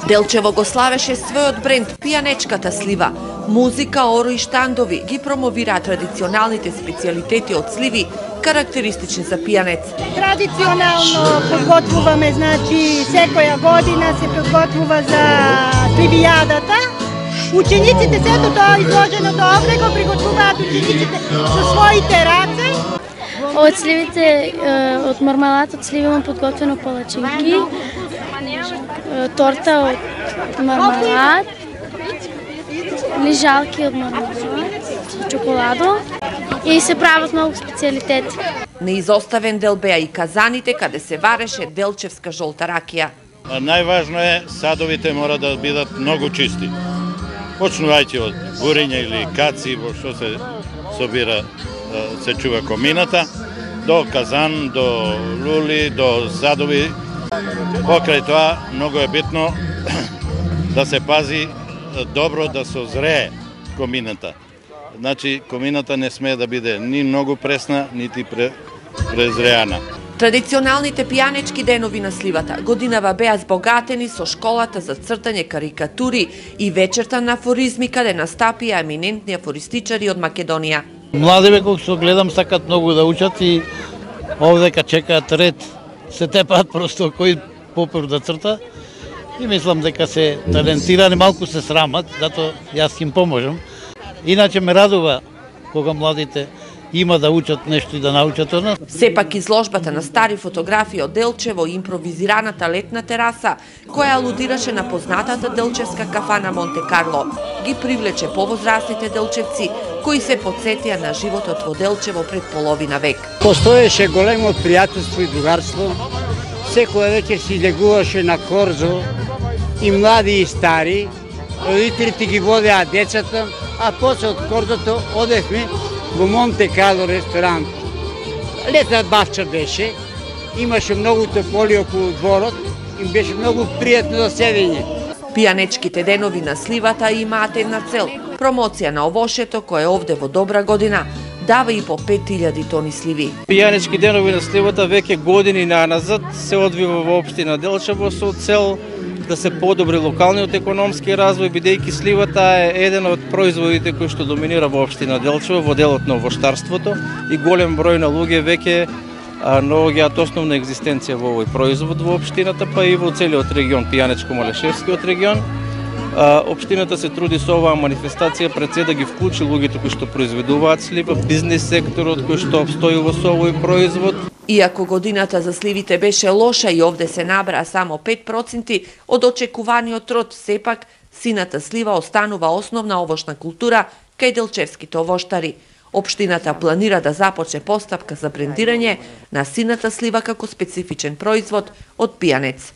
Делчево го славеше својот бренд пијанечката слива. Музика, оро и штандови ги промовира традиционалните специјалитети од сливи, карактеристични за пијанец. Традиционално подготвуваме, значи, секоја година се подготвува за сливијадата. Учениците сето тоа изложеното овде го приготвуваат учениците со своите раце. Од сливите, од мармалад од сливи имам подготвено палачинки, торта од мармалад, лижалки од мармалад, чоколадо и се прават многу специјалитети. Неизоставен дел беа и казаните каде се вареше делчевска жолта ракија. Најважно е садовите мора да бидат многу чисти. Почнувајќи од гуриња или каци во што се собира, се чува комината, до казан, до лули, до садови. Покрај тоа, многу е битно да се пази добро да созрее комината. Значи, комината не смее да биде ни многу пресна, нити презреана. Традиционалните пијанечки денови на сливата годинава беа збогатени со школата за цртање карикатури и вечерта на афоризми каде настапија еминентни афористичари од Македонија. Младиве кога што гледам сакат многу да учат и овдека чекаат ред. Се тепаат просто кој попрв да црта и мислам дека се талентирани, малку се срамат, зато јас им поможам. Иначе ме радува кога младите има да учат нешто и да научат од нас. Сепак изложбата на стари фотографии од Делчево и импровизираната летна тераса, која алудираше на познатата делчевска кафана Монте Карло, ги привлече повозрастните делчевци, кои се потсетија на животот во Делчево пред половина век. Постоеше големо пријателство и другарство. Секоја вечер си легуваше на корзо, и млади и стари. Родителите ги водеа децата, а после од корзото одевме во Монте Карло ресторант. Летна бавча беше, имаше многу тополи околу дворот и беше многу пријатно за седење. Пијанечките денови на сливата имаат една цел – промоција на овошето кое овде во добра година дава и по 5000 тони сливи. Пијанечки денови на сливата веќе години наназад се одвива во општина Делчево со цел да се подобри локалниот економски развој, бидејќи сливата е еден од производите кои што доминира во општина Делчево во делот на овоштарството и голем број на луѓе веќе наоѓаат основна екзистенција во овој производ во општината, па и во целиот регион, Пијанечко-Малешевскиот регион. Општината се труди со оваа манифестација пред се да ги вклучи луѓето кои што произведуваат слива, бизнес секторот кој што обстојува со овој производ. Иако годината за сливите беше лоша и овде се набра само 5% од очекуваниот род, сепак сината слива останува основна овошна култура кај делчевските овоштари. Општината планира да започне постапка за брендирање на сината слива како специфичен производ од пијанец.